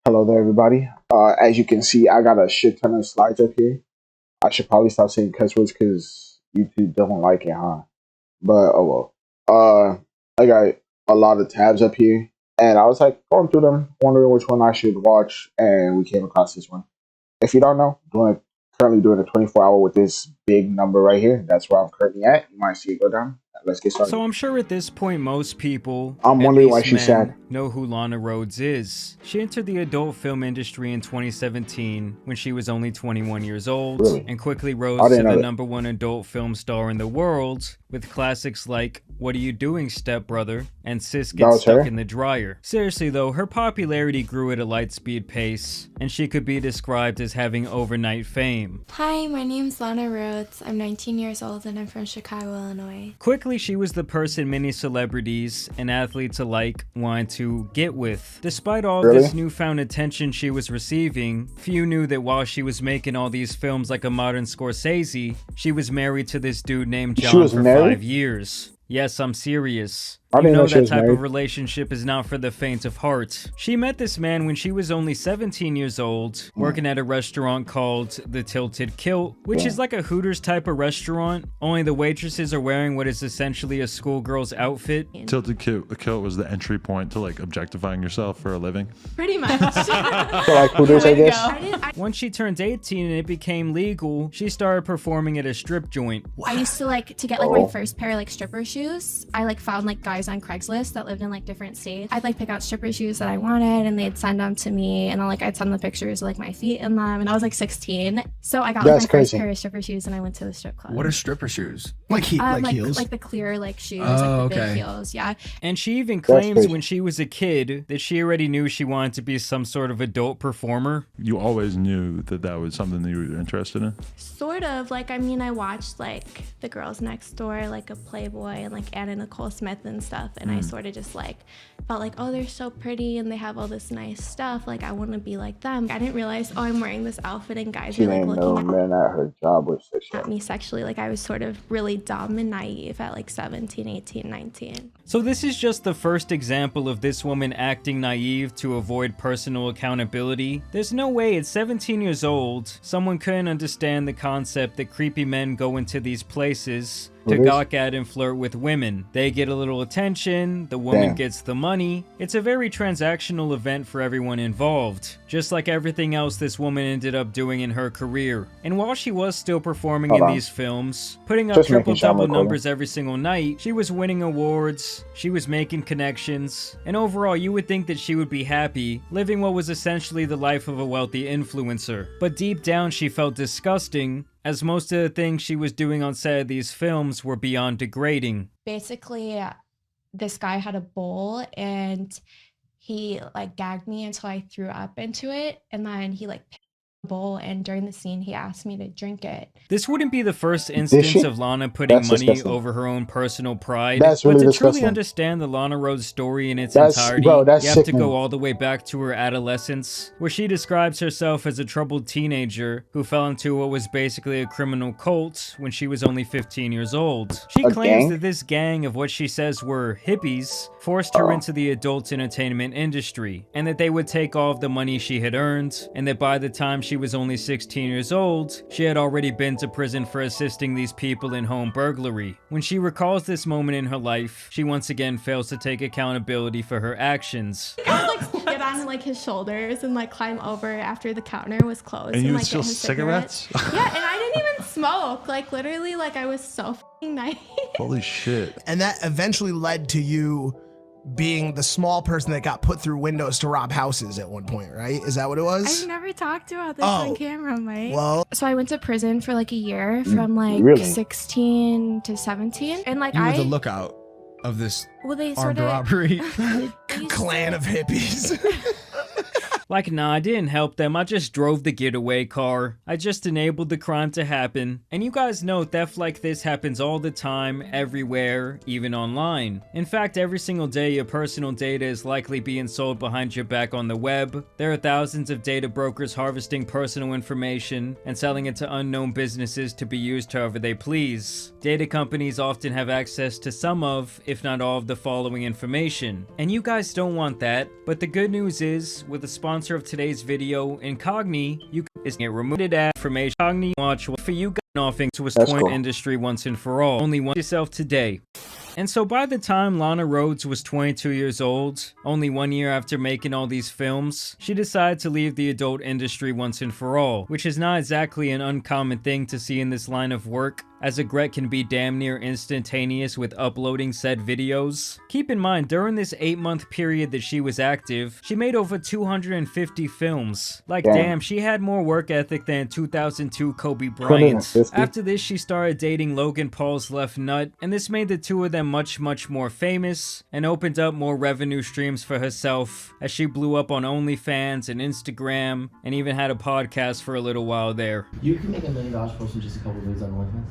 Hello there, everybody. As you can see, I got a shit ton of slides up here. I should probably stop saying cuss words because YouTube don't like it, huh? But oh well. I got a lot of tabs up here, and I was like going through them, wondering which one I should watch, and we came across this one. If you don't know, currently doing a 24-hour with this big number right here. That's where I'm currently at. You might see it go down. Let's get started. So I'm sure at this point most people, I'm at wondering why least she's men, sad. know who Lana Rhodes is. She entered the adult film industry in 2017 when she was only 21 years old, Really? and quickly I rose to didn't know the that. #1 adult film star in the world with classics like What Are You Doing, Stepbrother? And Sis That Gets was Stuck her? in the Dryer. Seriously though, her popularity grew at a light speed pace, and she could be described as having overnight fame. Hi, my name's Lana Rhodes. I'm 19 years old and I'm from Chicago, Illinois. Quickly, she was the person many celebrities and athletes alike wanted to get with. Despite all Really? this newfound attention she was receiving, few knew that while she was making all these films like a modern Scorsese, she was married to this dude named She John was for married? 5 years. Yes, I'm serious. I You didn't know know she that was type married. of relationship is not for the faint of heart. She met this man when she was only 17 years old, working at a restaurant called The Tilted Kilt, which is like a Hooters type of restaurant, only the waitresses are wearing what is essentially a schoolgirl's outfit. Tilted kilt was the entry point to like objectifying yourself for a living. Pretty much. So like Hooters, I guess. Once she turned 18 and it became legal, she started performing at a strip joint. I used to to get my first pair of stripper shoes. I found guys on Craigslist that lived in different states. I'd pick out stripper shoes that I wanted and they'd send them to me, and then I'd send the pictures of my feet in them, and I was 16. So I got That's my first crazy. pair of stripper shoes and I went to the strip club. What are stripper shoes? Like heels? Like the clear shoes, Oh, the big okay. heels, yeah. And she even claims crazy. when she was a kid that she already knew she wanted to be some sort of adult performer. You always knew that that was something that you were interested in. Sort of. I watched The Girls Next Door, a Playboy, and Anna Nicole Smith and stuff, and I sort of just felt oh, they're so pretty and they have all this nice stuff, I want to be like them. I didn't realize, oh, I'm wearing this outfit and guys She are ain't no looking man at her job with sexual. at me sexually. I was sort of really dumb and naive at 17, 18, 19. So this is just the first example of this woman acting naive to avoid personal accountability. There's no way at 17 years old, someone couldn't understand the concept that creepy men go into these places to What is? gawk at and flirt with women. They get a little attention, the woman Damn. gets the money. It's a very transactional event for everyone involved, just like everything else this woman ended up doing in her career. And while she was still performing Hold in on. these films, putting up Just making sure I'm triple-double recording. numbers every single night, she was winning awards, she was making connections, and overall you would think that she would be happy, living what was essentially the life of a wealthy influencer. But deep down she felt disgusting, as most of the things she was doing on set of these films were beyond degrading. Basically, this guy had a bowl and he gagged me until I threw up into it, and then he picked the bowl, and during the scene he asked me to drink it. This wouldn't be the first instance of Lana putting That's money disgusting. over her own personal pride, That's but really to truly disgusting. understand the Lana Rhodes story in its That's- entirety, bro, that's you have to sickening. go all the way back to her adolescence, where she describes herself as a troubled teenager who fell into what was basically a criminal cult when she was only 15 years old. She A claims gang? that this gang of what she says were hippies forced her into the adult entertainment industry, and that they would take all of the money she had earned, and that by the time she was only 16 years old, she had already been to prison for assisting these people in home burglary. When she recalls this moment in her life, she once again fails to take accountability for her actions. I would get on his shoulders and climb over after the counter was closed And you would get steal his cigarettes? Yeah, and I didn't even smoke. Literally, I was so f***ing naive. Holy shit. And that eventually led to you being the small person that got put through windows to rob houses at one point, right? Is that what it was? I've never talked about this Oh. on camera, Mike. Well, So I went to prison for a year from Really? 16 to 17, and You were the lookout of this well, they armed sort of robbery. clan of hippies. Like, nah, I didn't help them. I just drove the getaway car. I just enabled the crime to happen. And you guys know theft like this happens all the time, everywhere, even online. In fact, every single day your personal data is likely being sold behind your back on the web. There are thousands of data brokers harvesting personal information and selling it to unknown businesses to be used however they please. Data companies often have access to some of, if not all of the following information. And you guys don't want that, but the good news is, with a sponsor sponsor of today's video, Incogni, you can get removed ad information. Incogni watch for you got off into a toy industry once and for all. Only one yourself today. And so by the time Lana Rhodes was 22 years old, only 1 year after making all these films, she decided to leave the adult industry once and for all, which is not exactly an uncommon thing to see in this line of work, as a Gret can be damn near instantaneous with uploading said videos. Keep in mind, during this 8-month period that she was active, she made over 250 films. Like damn, she had more work ethic than 2002 Kobe Bryant. After this, she started dating Logan Paul's left nut, and this made the two of them much more famous, and opened up more revenue streams for herself, as she blew up on OnlyFans and Instagram, and even had a podcast for a little while there. You can make $1 million posting just a couple of videos on OnlyFans.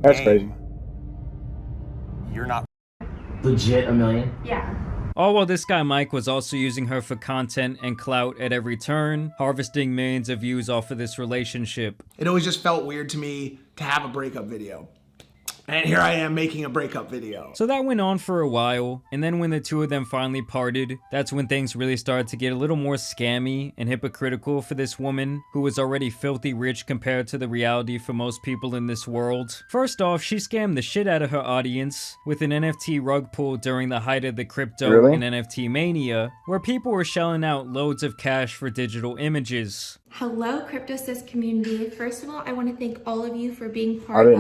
That's crazy. You're not Legit $1 million? Yeah. All while this guy Mike was also using her for content and clout at every turn, harvesting millions of views off of this relationship. It always just felt weird to me to have a breakup video. And here I am making a breakup video. So that went on for a while, and then when the two of them finally parted, that's when things really started to get a little more scammy and hypocritical for this woman, who was already filthy rich compared to the reality for most people in this world. First off, she scammed the shit out of her audience with an NFT rug pull during the height of the crypto and NFT mania, where people were shelling out loads of cash for digital images. Hello, CryptoSys community. First of all, I want to thank all of you for being part of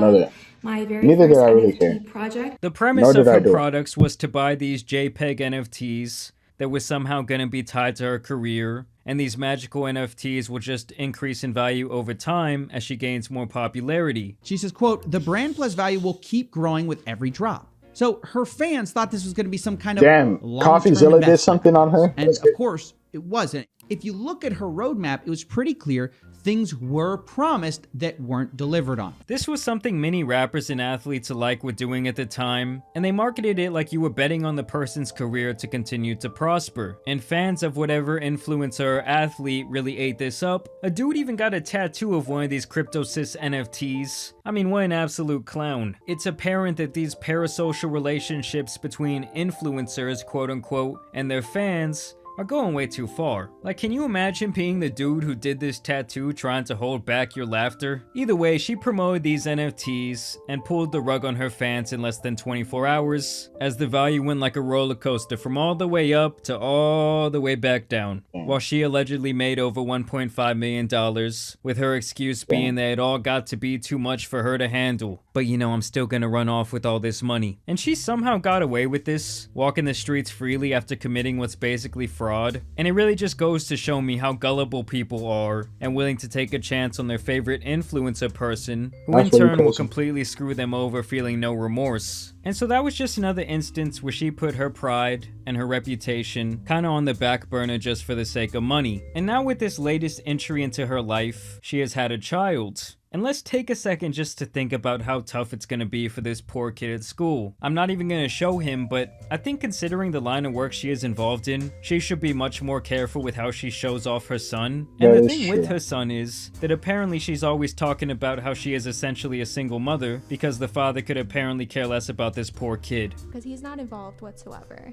my very first NFT project. The premise of her products was to buy these JPEG NFTs that was somehow going to be tied to her career, and these magical NFTs will just increase in value over time as she gains more popularity. She says, quote, "The brand plus value will keep growing with every drop." So her fans thought this was going to be some kind of CoffeeZilla did something on her, and of course it wasn't. If you look at her roadmap, it was pretty clear things were promised that weren't delivered on. This was something many rappers and athletes alike were doing at the time, and they marketed it like you were betting on the person's career to continue to prosper. And fans of whatever influencer or athlete really ate this up. A dude even got a tattoo of one of these CryptoSys NFTs. I mean, what an absolute clown. It's apparent that these parasocial relationships between influencers, quote unquote, and their fans are going way too far. Like, can you imagine being the dude who did this tattoo trying to hold back your laughter? Either way, she promoted these NFTs and pulled the rug on her fans in less than 24 hours, as the value went like a roller coaster from all the way up to all the way back down, while she allegedly made over $1.5 million, with her excuse being that it all got to be too much for her to handle. But you know, I'm still gonna run off with all this money. And she somehow got away with this, walking the streets freely after committing what's basically fraud. And it really just goes to show me how gullible people are and willing to take a chance on their favorite influencer person, who in turn will completely screw them over, feeling no remorse. And so that was just another instance where she put her pride and her reputation kinda on the back burner just for the sake of money. And now with this latest entry into her life, she has had a child. And let's take a second just to think about how tough it's gonna be for this poor kid at school. I'm not even gonna show him, but I think considering the line of work she is involved in, she should be much more careful with how she shows off her son. And the thing with her son is that apparently she's always talking about how she is essentially a single mother because the father could apparently care less about this poor kid. Because he's not involved whatsoever.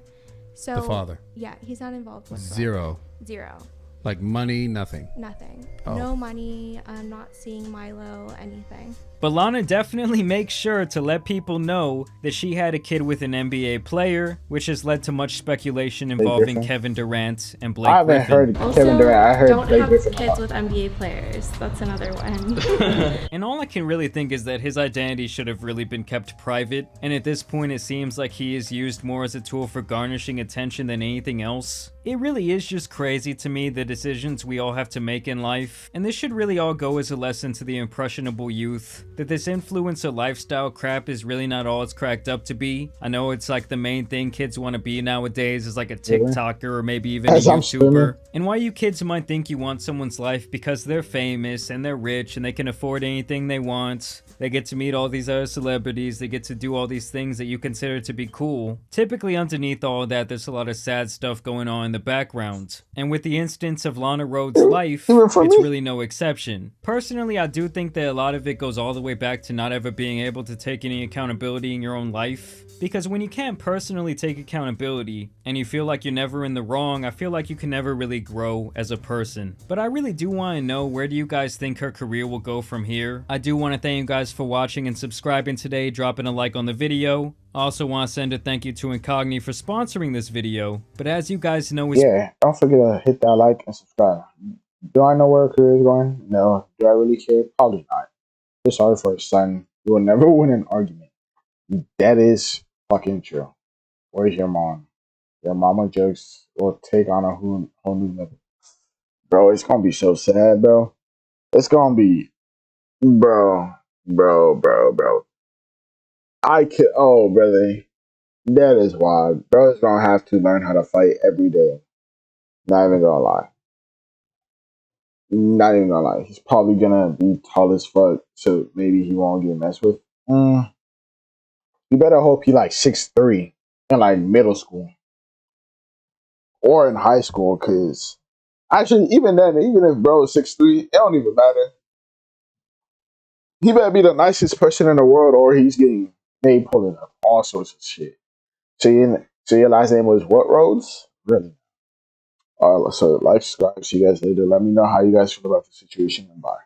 So The father. Yeah, he's not involved whatsoever. Zero. Zero. Like money, nothing. Nothing. Oh. No money. I'm not seeing Milo, anything. But Lana definitely makes sure to let people know that she had a kid with an NBA player, which has led to much speculation involving Kevin Durant and Blake Griffin. I haven't heard Also, Kevin Durant. I heard don't Blake have Griffin. kids with NBA players. That's another one. And all I can really think is that his identity should have really been kept private, and at this point it seems like he is used more as a tool for garnishing attention than anything else. It really is just crazy to me, the decisions we all have to make in life, and this should really all go as a lesson to the impressionable youth, that this influencer lifestyle crap is really not all it's cracked up to be. I know it's like the main thing kids want to be nowadays is like a TikToker or maybe even a YouTuber. And while you kids might think you want someone's life because they're famous and they're rich and they can afford anything they want, They get to meet all these other celebrities. They get to do all these things that you consider to be cool. Typically underneath all that, there's a lot of sad stuff going on in the background. And with the instance of Lana Rhodes' life, it's really no exception. Personally, I do think that a lot of it goes all the way back to not ever being able to take any accountability in your own life. Because when you can't personally take accountability and you feel like you're never in the wrong, I feel like you can never really grow as a person. But I really do want to know, where do you guys think her career will go from here? I do want to thank you guys for watching and subscribing today, dropping a like on the video. I also want to send a thank you to Incogni for sponsoring this video. But as you guys know, don't forget to hit that like and subscribe. Do I know where her career is going? No. Do I really care? Probably not. Just sorry for his son. You will never win an argument. That is fucking true. Where's your mom? Your mama jokes will take on a whole new level. Bro, it's gonna be so sad, bro. It's gonna be, bro. I could, oh, brother. That is wild. Bro is gonna have to learn how to fight every day. Not even gonna lie. Not even gonna lie. He's probably gonna be tall as fuck, so maybe he won't get messed with. You better hope he like 6'3" in like middle school or in high school, cause actually even then, even if bro is 6'3", it don't even matter. He better be the nicest person in the world, or he's getting made pulling up all sorts of shit. So your last name was what, Rhodes? Really? So like, subscribe. See you guys later. Let me know how you guys feel about the situation, and bye.